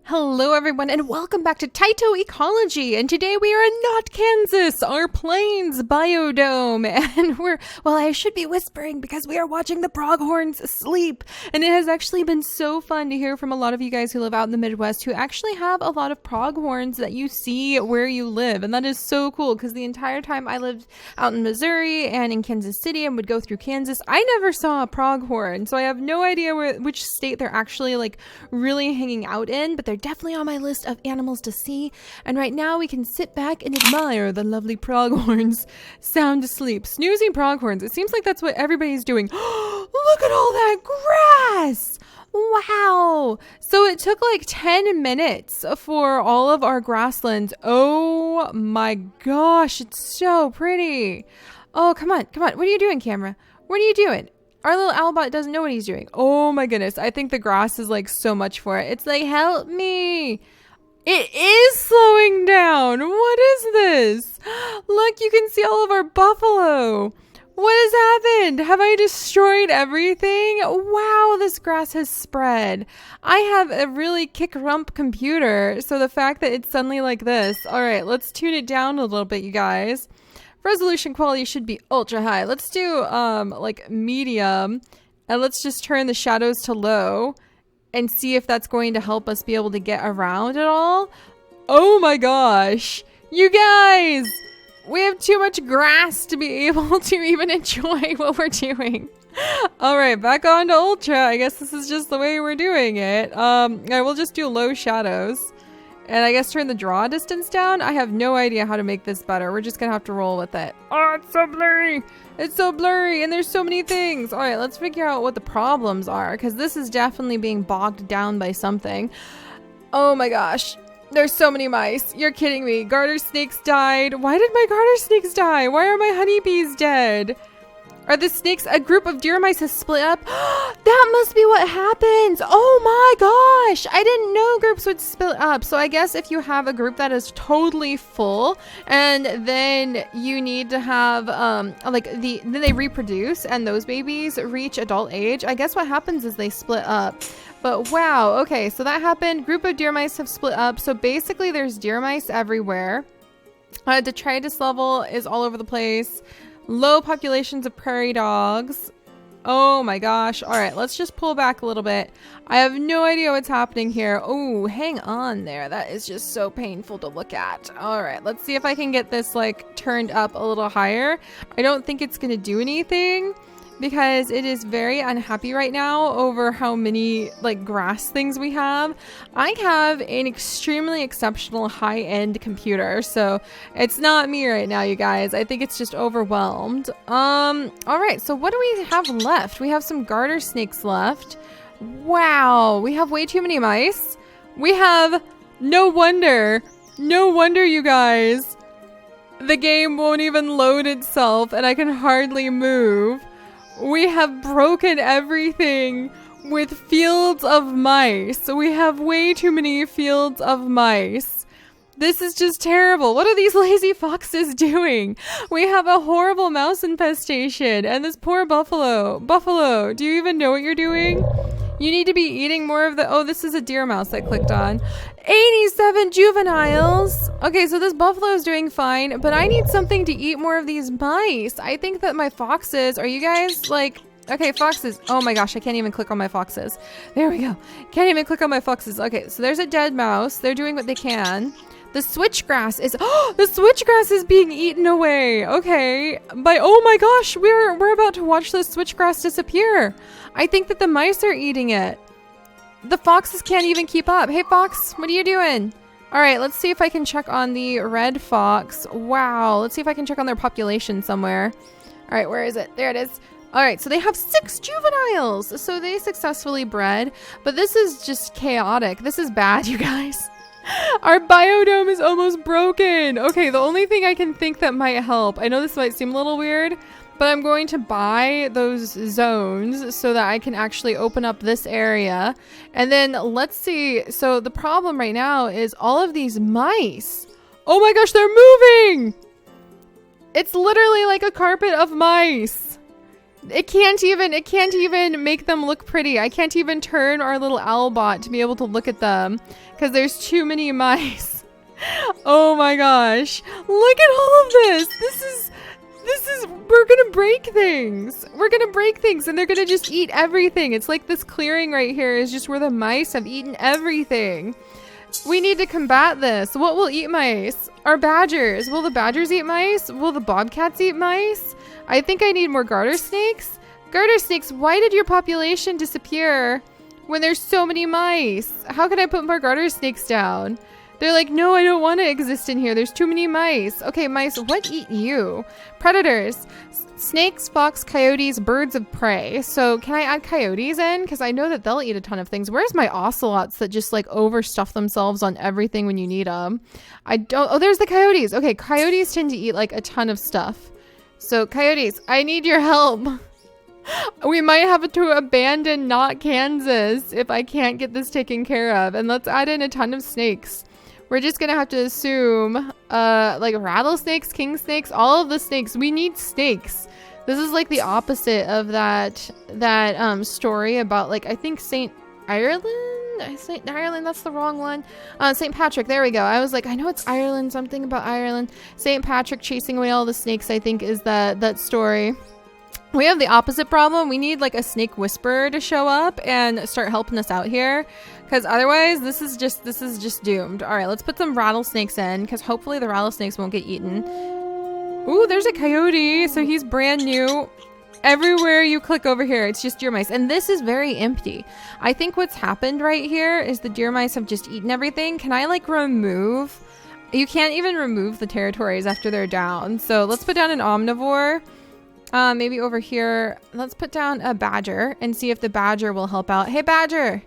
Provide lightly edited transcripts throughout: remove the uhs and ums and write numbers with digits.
Hello everyone and welcome back to TYTO Ecology, and today we are in not Kansas, our plains biodome, and I should be whispering because we are watching the pronghorns sleep, and it has actually been so fun to hear from a lot of you guys who live out in the Midwest who actually have a lot of pronghorns that you see where you live, and that is so cool because the entire time I lived out in Missouri and in Kansas City and would go through Kansas, I never saw a pronghorn, so I have no idea which state they're actually like really hanging out in, but they're definitely on my list of animals to see, and right now we can sit back and admire the lovely pronghorns sound asleep. Snoozing pronghorns, it seems like that's what everybody's doing. Look at all that grass! Wow! So it took like 10 minutes for all of our grasslands. Oh my gosh, it's so pretty. Oh, come on. What are you doing, camera? What are you doing? Our little Albot doesn't know what he's doing. Oh my goodness. I think the grass is like so much for it. It's like, help me. It is slowing down. What is this? Look, you can see all of our buffalo. What has happened? Have I destroyed everything? Wow, this grass has spread. I have a really kick-rump computer, so the fact that it's suddenly like this. All right, let's tune it down a little bit, you guys. Resolution quality should be ultra high. Let's do like medium, and let's just turn the shadows to low and see if that's going to help us be able to get around at all. Oh my gosh, you guys, we have too much grass to be able to even enjoy what we're doing. All right, back on to ultra. I guess this is just the way we're doing it. I will just do low shadows. And I guess turn the draw distance down. I have no idea how to make this better. We're just gonna have to roll with it. Oh, it's so blurry. It's so blurry and there's so many things. All right, let's figure out what the problems are because this is definitely being bogged down by something. Oh my gosh. There's so many mice. You're kidding me. Garter snakes died. Why did my garter snakes die? Why are my honeybees dead? Are the snakes, a group of deer mice has split up? That must be what happens. Oh my gosh. I didn't know groups would split up. So I guess if you have a group that is totally full and then you need to have, then they reproduce and those babies reach adult age. I guess what happens is they split up. But wow. Okay. So that happened. Group of deer mice have split up. So basically there's deer mice everywhere. Detritus level is all over the place. Low populations of prairie dogs. Oh my gosh. All right, let's just pull back a little bit. I have no idea what's happening here. Oh, hang on there. That is just so painful to look at. All right, let's see if I can get this like turned up a little higher. I don't think it's going to do anything because it is very unhappy right now over how many like grass things we have. I have an extremely exceptional high-end computer, so it's not me right now, you guys. I think it's just overwhelmed. All right, so what do we have left? We have some garter snakes left. Wow, we have way too many mice. We have no wonder, you guys. The game won't even load itself and I can hardly move. We have broken everything with fields of mice. We have way too many fields of mice. This is just terrible. What are these lazy foxes doing? We have a horrible mouse infestation and this poor buffalo. Buffalo, do you even know what you're doing? You need to be eating more of the... Oh, this is a deer mouse I clicked on. 87 juveniles. Okay, so this buffalo is doing fine, but I need something to eat more of these mice. I think that my foxes... Are you guys like... Okay, foxes. Oh my gosh, I can't even click on my foxes. There we go. Can't even click on my foxes. Okay, so there's a dead mouse. They're doing what they can. The switchgrass is... Oh, the switchgrass is being eaten away. Okay. Oh my gosh, we're about to watch the switchgrass disappear. I think that the mice are eating it. The foxes can't even keep up. Hey, fox, what are you doing? All right, let's see if I can check on the red fox. Wow, let's see if I can check on their population somewhere. All right, where is it? There it is. All right, so they have 6 juveniles. So they successfully bred, but this is just chaotic. This is bad, you guys. Our biodome is almost broken. Okay, the only thing I can think that might help, I know this might seem a little weird, but I'm going to buy those zones so that I can actually open up this area. And then let's see. So the problem right now is all of these mice. Oh my gosh, they're moving. It's literally like a carpet of mice. It can't even make them look pretty. I can't even turn our little owl bot to be able to look at them because there's too many mice. Oh my gosh. Look at all of this. We're gonna break things. We're gonna break things and they're gonna just eat everything. It's like this clearing right here is just where the mice have eaten everything. We need to combat this. What will eat mice? Our badgers. Will the badgers eat mice? Will the bobcats eat mice? I think I need more garter snakes. Garter snakes, why did your population disappear when there's so many mice? How can I put more garter snakes down? They're like, no, I don't want to exist in here. There's too many mice. Okay, mice, what eat you? Predators. Snakes, fox, coyotes, birds of prey. So can I add coyotes in? Because I know that they'll eat a ton of things. Where's my ocelots that just like overstuff themselves on everything when you need them? I don't. Oh, there's the coyotes. Okay, coyotes tend to eat like a ton of stuff. So coyotes, I need your help. We might have to abandon not Kansas if I can't get this taken care of. And let's add in a ton of snakes. We're just gonna have to assume like rattlesnakes, king snakes, all of the snakes. We need snakes. This is like the opposite of that story about like I think St. Ireland, that's the wrong one. St. Patrick, there we go. I was like, I know it's Ireland, something about Ireland. St. Patrick chasing away all the snakes, I think is that story. We have the opposite problem. We need like a snake whisperer to show up and start helping us out here. Because otherwise, this is just doomed. All right, let's put some rattlesnakes in because hopefully the rattlesnakes won't get eaten. Ooh, there's a coyote. So he's brand new. Everywhere you click over here, it's just deer mice. And this is very empty. I think what's happened right here is the deer mice have just eaten everything. Can I like remove? You can't even remove the territories after they're down. So let's put down an omnivore. Maybe over here, let's put down a badger and see if the badger will help out. Hey, badger.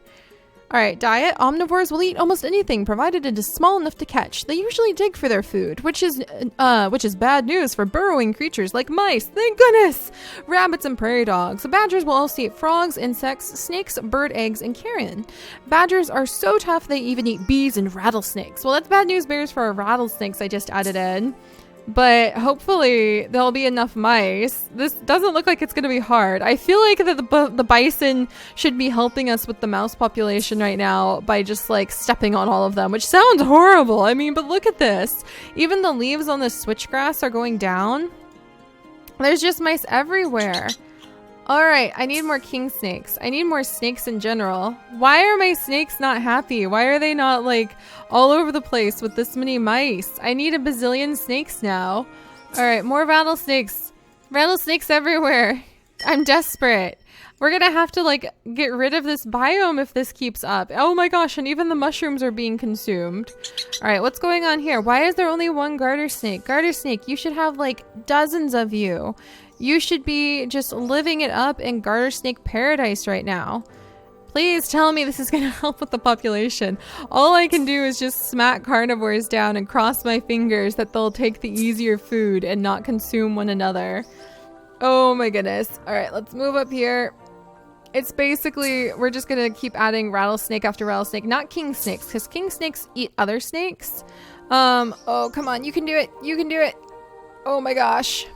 All right, diet. Omnivores will eat almost anything provided it is small enough to catch. They usually dig for their food, which is bad news for burrowing creatures like mice. Thank goodness. Rabbits and prairie dogs. The badgers will also eat frogs, insects, snakes, bird eggs, and carrion. Badgers are so tough they even eat bees and rattlesnakes. Well, that's bad news bears for our rattlesnakes I just added in. But hopefully there'll be enough mice. This doesn't look like it's going to be hard. I feel like the bison should be helping us with the mouse population right now by just like stepping on all of them, which sounds horrible. I mean, but look at this. Even the leaves on the switchgrass are going down. There's just mice everywhere. All right, I need more king snakes. I need more snakes in general. Why are my snakes not happy? Why are they not like all over the place with this many mice? I need a bazillion snakes now. All right, more rattlesnakes. Rattlesnakes everywhere. I'm desperate. We're gonna have to like get rid of this biome if this keeps up. Oh my gosh, and even the mushrooms are being consumed. All right, what's going on here? Why is there only one garter snake? Garter snake, you should have like dozens of you. You should be just living it up in garter snake paradise right now. Please tell me this is going to help with the population. All I can do is just smack carnivores down and cross my fingers that they'll take the easier food and not consume one another. Oh my goodness. All right, let's move up here. It's basically, we're just going to keep adding rattlesnake after rattlesnake, not king snakes, because king snakes eat other snakes. Oh, come on. You can do it. You can do it. Oh my gosh.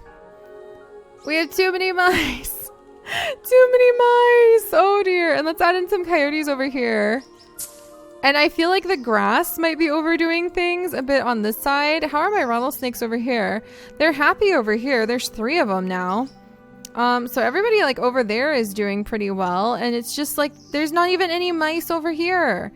We have too many mice. Too many mice. Oh dear. And let's add in some coyotes over here. And I feel like the grass might be overdoing things a bit on this side. How are my rattlesnakes over here? They're happy over here. There's 3 of them now. So everybody like over there is doing pretty well. And it's just like, there's not even any mice over here.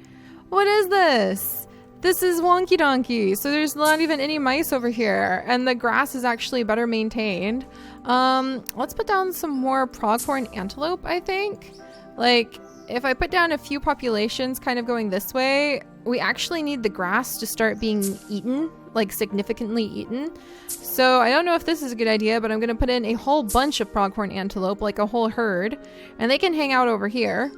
What is this? This is wonky donkey. So there's not even any mice over here. And the grass is actually better maintained. Let's put down some more pronghorn antelope, I think. Like, if I put down a few populations kind of going this way, we actually need the grass to start being eaten, like significantly eaten. So I don't know if this is a good idea, but I'm going to put in a whole bunch of pronghorn antelope, like a whole herd, and they can hang out over here.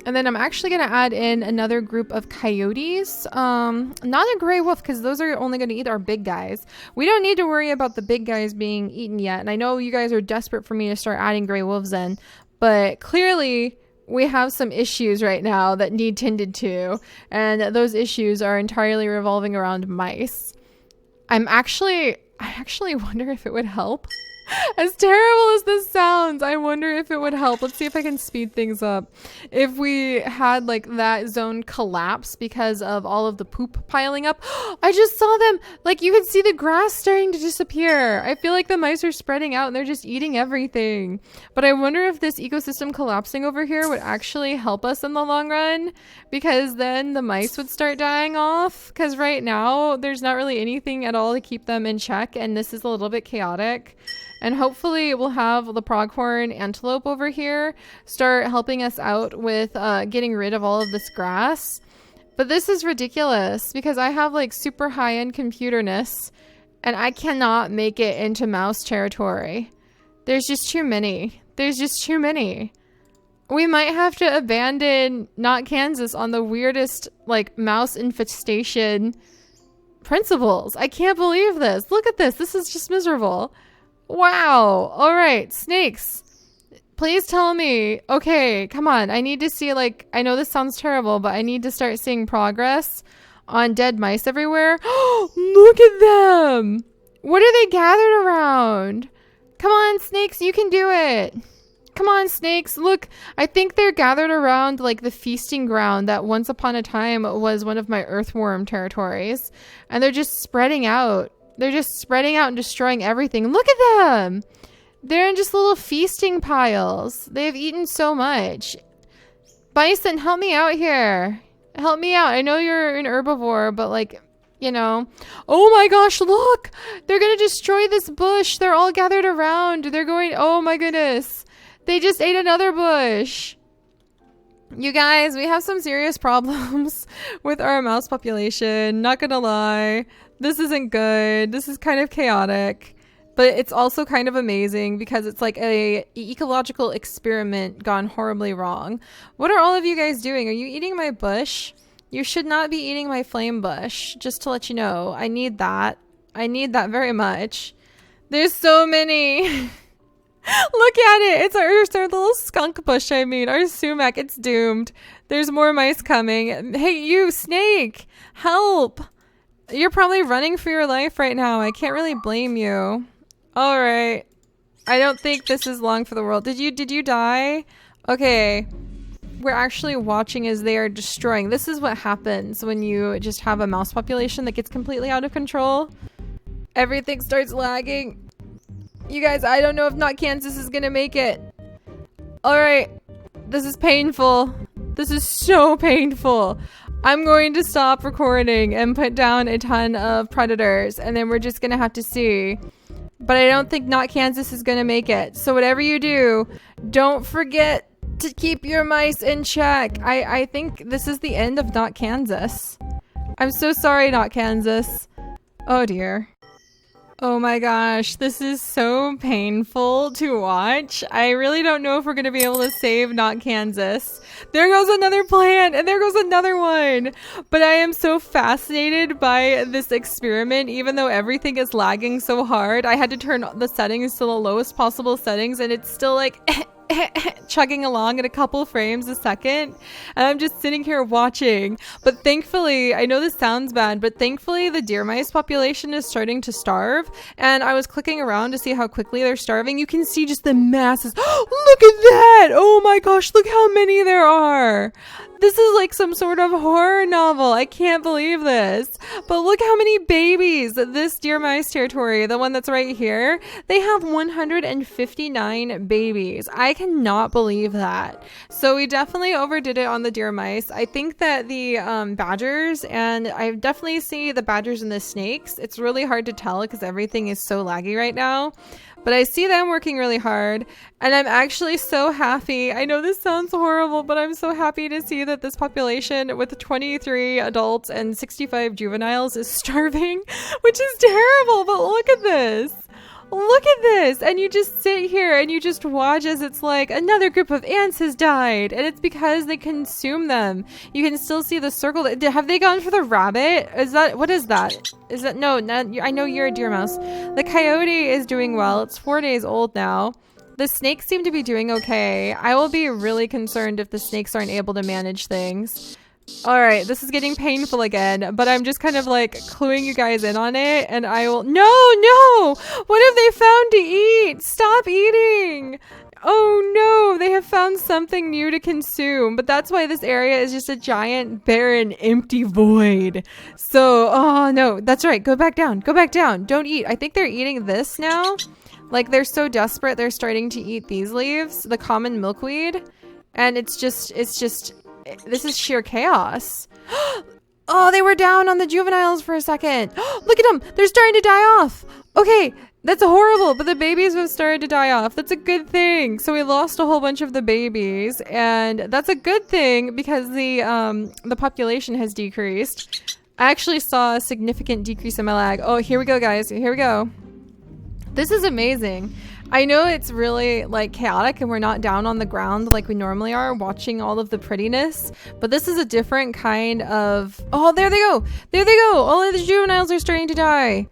And then I'm actually going to add in another group of coyotes. Not a gray wolf, because those are only going to eat our big guys. We don't need to worry about the big guys being eaten yet. And I know you guys are desperate for me to start adding gray wolves in. But clearly, we have some issues right now that need tended to. And those issues are entirely revolving around mice. I actually wonder if it would help As terrible as this sounds, I wonder if it would help. Let's see if I can speed things up. If we had like that zone collapse because of all of the poop piling up. I just saw them. Like you can see the grass starting to disappear. I feel like the mice are spreading out and they're just eating everything. But I wonder if this ecosystem collapsing over here would actually help us in the long run, because then the mice would start dying off. Because right now there's not really anything at all to keep them in check, and this is a little bit chaotic. And hopefully we'll have the pronghorn antelope over here start helping us out with getting rid of all of this grass. But this is ridiculous because I have like super high-end computerness and I cannot make it into mouse territory. There's just too many. There's just too many. We might have to abandon Not Kansas on the weirdest like mouse infestation principles. I can't believe this. Look at this. This is just miserable. Wow. All right. Snakes. Please tell me. Okay. Come on. I need to see, like, I know this sounds terrible, but I need to start seeing progress on dead mice everywhere. Look at them. What are they gathered around? Come on, snakes. You can do it. Come on, snakes. Look, I think they're gathered around like the feasting ground that once upon a time was one of my earthworm territories. And they're just spreading out. They're just spreading out and destroying everything. Look at them. They're in just little feasting piles. They've eaten so much. Bison, help me out here. Help me out. I know you're an herbivore, but like, you know. Oh my gosh, look. They're going to destroy this bush. They're all gathered around. They're going, oh my goodness. They just ate another bush. You guys, we have some serious problems with our mouse population. Not gonna lie. This isn't good. This is kind of chaotic. But it's also kind of amazing because it's like a ecological experiment gone horribly wrong. What are all of you guys doing? Are you eating my bush? You should not be eating my flame bush. Just to let you know. I need that. I need that very much. There's so many. Look at it. It's our little skunk bush. I mean, our sumac. It's doomed. There's more mice coming. Hey, you snake, help. You're probably running for your life right now. I can't really blame you. All right. I don't think this is long for the world. Did you die? Okay. We're actually watching as they are destroying. This is what happens when you just have a mouse population that gets completely out of control. Everything starts lagging. You guys, I don't know if Not Kansas is gonna make it. All right. This is painful. This is so painful. I'm going to stop recording and put down a ton of predators, and then we're just gonna have to see. But I don't think Not Kansas is gonna make it. So whatever you do, don't forget to keep your mice in check. I think this is the end of Not Kansas. I'm so sorry, Not Kansas. Oh dear. Oh my gosh, this is so painful to watch. I really don't know if we're going to be able to save Not Kansas. There goes another plant, and there goes another one. But I am so fascinated by this experiment, even though everything is lagging so hard. I had to turn the settings to the lowest possible settings, and it's still like chugging along at a couple frames a second, and I'm just sitting here watching. But thankfully, I know this sounds bad, but thankfully the deer mice population is starting to starve, and I was clicking around to see how quickly they're starving. You can see just the masses. Look at that! Oh my gosh, look how many there are! This is like some sort of horror novel. I can't believe this. But look how many babies. This deer mice territory, the one that's right here, they have 159 babies. I cannot believe that. So we definitely overdid it on the deer mice. I think that the badgers, and I definitely see the badgers and the snakes. It's really hard to tell because everything is so laggy right now. But I see them working really hard, and I'm actually so happy. I know this sounds horrible, but I'm so happy to see that this population with 23 adults and 65 juveniles is starving, which is terrible, but look at this. Look at this. And you just sit here and you just watch as it's like another group of ants has died, and it's because they consume them. You can still see the circle. Have they gone for the rabbit? What is that? Is that, no, not, I know you're a deer mouse. The coyote is doing well. It's 4 days old now. The snakes seem to be doing okay. I will be really concerned if the snakes aren't able to manage things. All right, this is getting painful again, but I'm just kind of like cluing you guys in on it, and I will. No! What have they found to eat? Stop eating! Oh no, they have found something new to consume, but that's why this area is just a giant, barren, empty void. So, oh no, that's right. Go back down. Go back down. Don't eat. I think they're eating this now. Like, they're so desperate, they're starting to eat these leaves, the common milkweed, and it's just, this is sheer chaos. Oh, they were down on the juveniles for a second. Look at them. They're starting to die off. Okay, that's horrible, but the babies have started to die off. That's a good thing. So we lost a whole bunch of the babies, and that's a good thing because the population has decreased. I actually saw a significant decrease in my lag. Oh, here we go, guys. Here we go. This is amazing. I know it's really like chaotic and we're not down on the ground like we normally are watching all of the prettiness, but this is a different kind of... Oh, there they go. There they go. All of the juveniles are starting to die.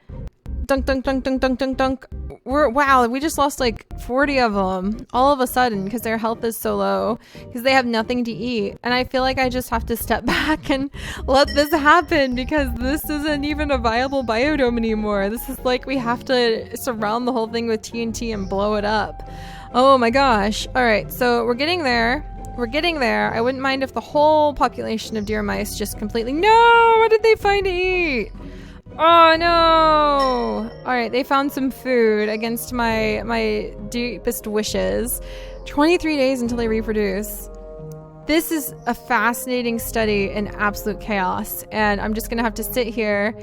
Dunk, dunk, dunk, dunk, dunk, dunk, dunk. Wow, we just lost like 40 of them all of a sudden because their health is so low because they have nothing to eat. And I feel like I just have to step back and let this happen because this isn't even a viable biodome anymore. This is like we have to surround the whole thing with TNT and blow it up. Oh my gosh. All right, so we're getting there. We're getting there. I wouldn't mind if the whole population of deer mice just completely... No! What did they find to eat? Oh no! Alright, they found some food against my deepest wishes. 23 days until they reproduce. This is a fascinating study in absolute chaos, and I'm just gonna have to sit here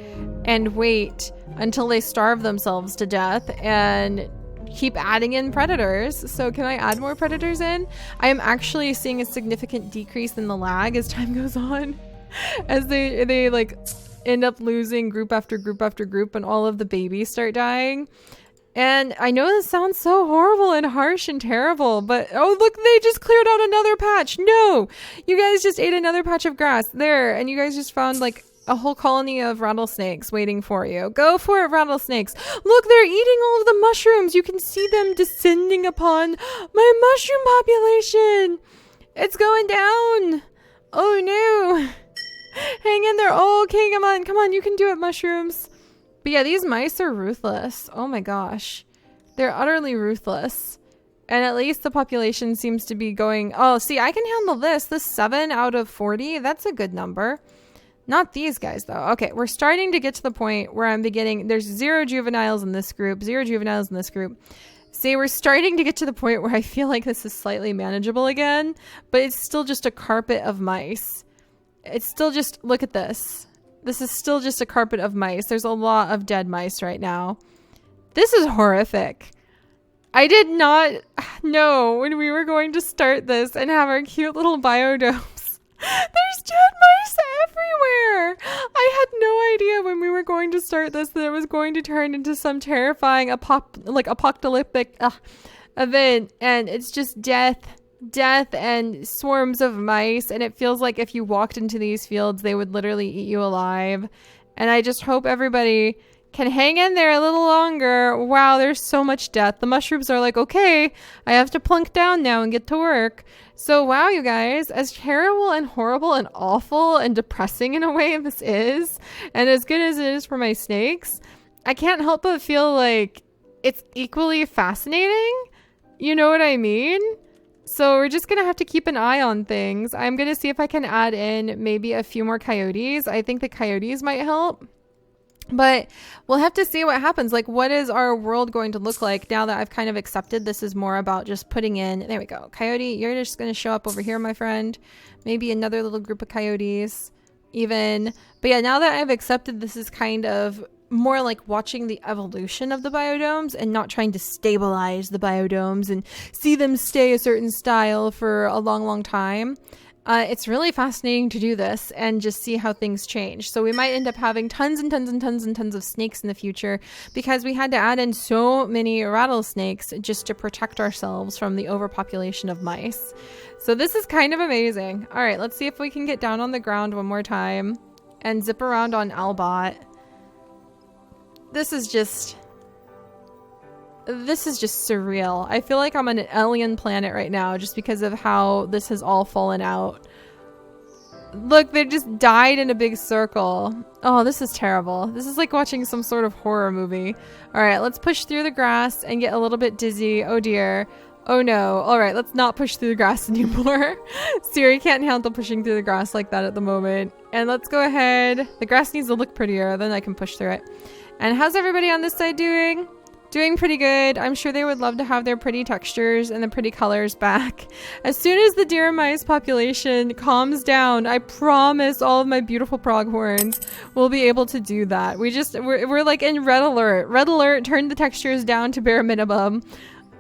and wait until they starve themselves to death and keep adding in predators. So can I add more predators in? I am actually seeing a significant decrease in the lag as time goes on. As they like end up losing group after group after group and all of the babies start dying. And I know this sounds so horrible and harsh and terrible, but oh look, they just cleared out another patch. No, you guys just ate another patch of grass there, and you guys just found like a whole colony of rattlesnakes waiting for you. Go for it, rattlesnakes. Look, they're eating all of the mushrooms. You can see them descending upon my mushroom population. It's going down. Oh no. Hang in there. Oh, okay, come on, you can do it, mushrooms. But yeah, these mice are ruthless. Oh my gosh. They're utterly ruthless. And at least the population seems to be going... Oh, see, I can handle this. This 7 out of 40, that's a good number. Not these guys, though. Okay, we're starting to get to the point where I'm beginning... There's 0 juveniles in this group, 0 juveniles in this group. See, we're starting to get to the point where I feel like this is slightly manageable again, but it's still just a carpet of mice. It's still just, look at this. This is still just a carpet of mice. There's a lot of dead mice right now. This is horrific. I did not know when we were going to start this and have our cute little biodomes. There's dead mice everywhere. I had no idea when we were going to start this that it was going to turn into some terrifying apocalyptic event, and it's just death and swarms of mice, and it feels like if you walked into these fields they would literally eat you alive. And I just hope everybody can hang in there a little longer. Wow, there's so much death. The mushrooms are like, okay, I have to plunk down now and get to work. So wow, you guys, as terrible and horrible and awful and depressing in a way this is, and as good as it is for my snakes, I can't help but feel like it's equally fascinating. You know what I mean? So we're just going to have to keep an eye on things. I'm going to see if I can add in maybe a few more coyotes. I think the coyotes might help. But we'll have to see what happens. Like, what is our world going to look like now that I've kind of accepted this is more about just putting in... There we go. Coyote, you're just going to show up over here, my friend. Maybe another little group of coyotes even. But yeah, now that I've accepted this is kind of more like watching the evolution of the biodomes and not trying to stabilize the biodomes and see them stay a certain style for a long time. It's really fascinating to do this and just see how things change. So we might end up having tons and tons of snakes in the future because we had to add in so many rattlesnakes just to protect ourselves from the overpopulation of mice. So this is kind of amazing. All right, let's see if we can get down on the ground one more time and zip around on Albot. This is just surreal. I feel like I'm on an alien planet right now just because of how this has all fallen out. Look, they just died in a big circle. Oh, this is terrible. This is like watching some sort of horror movie. All right, let's push through the grass and get a little bit dizzy. Oh dear. Oh no. All right, let's not push through the grass anymore. Seri can't handle pushing through the grass like that at the moment. And let's go ahead. The grass needs to look prettier, then I can push through it. And how's everybody on this side doing? Doing pretty good. I'm sure they would love to have their pretty textures and the pretty colors back. As soon as the deer mice population calms down, I promise all of my beautiful pronghorns will be able to do that. We're like in red alert. Red alert, turn the textures down to bare minimum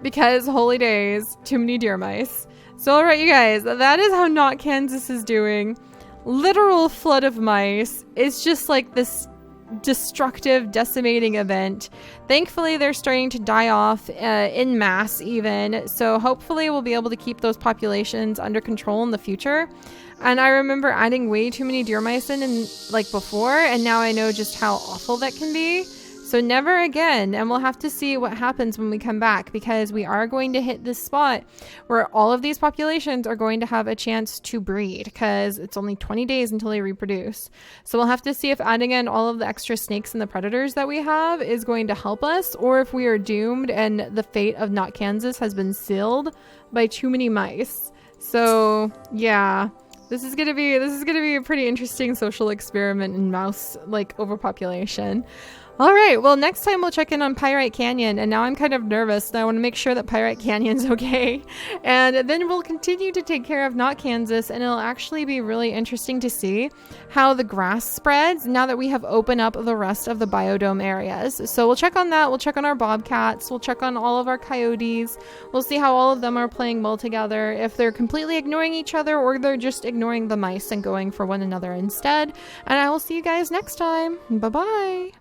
because holy days, too many deer mice. So all right, you guys, that is how Not Kansas is doing. Literal flood of mice. It's just like this destructive, decimating event. Thankfully, they're starting to die off in mass even. So hopefully we'll be able to keep those populations under control in the future. And I remember adding way too many deer mice in like before, and now I know just how awful that can be. So never again, and we'll have to see what happens when we come back, because we are going to hit this spot where all of these populations are going to have a chance to breed, because it's only 20 days until they reproduce. So we'll have to see if adding in all of the extra snakes and the predators that we have is going to help us, or if we are doomed and the fate of Not Kansas has been sealed by too many mice. So yeah. This is gonna be a pretty interesting social experiment in mouse like overpopulation. All right, well, next time we'll check in on Pyrite Canyon, and now I'm kind of nervous, and I want to make sure that Pyrite Canyon's okay. And then we'll continue to take care of Not Kansas, and it'll actually be really interesting to see how the grass spreads now that we have opened up the rest of the biodome areas. So we'll check on that, we'll check on our bobcats, we'll check on all of our coyotes, we'll see how all of them are playing well together, if they're completely ignoring each other, or they're just ignoring the mice and going for one another instead. And I will see you guys next time. Bye-bye.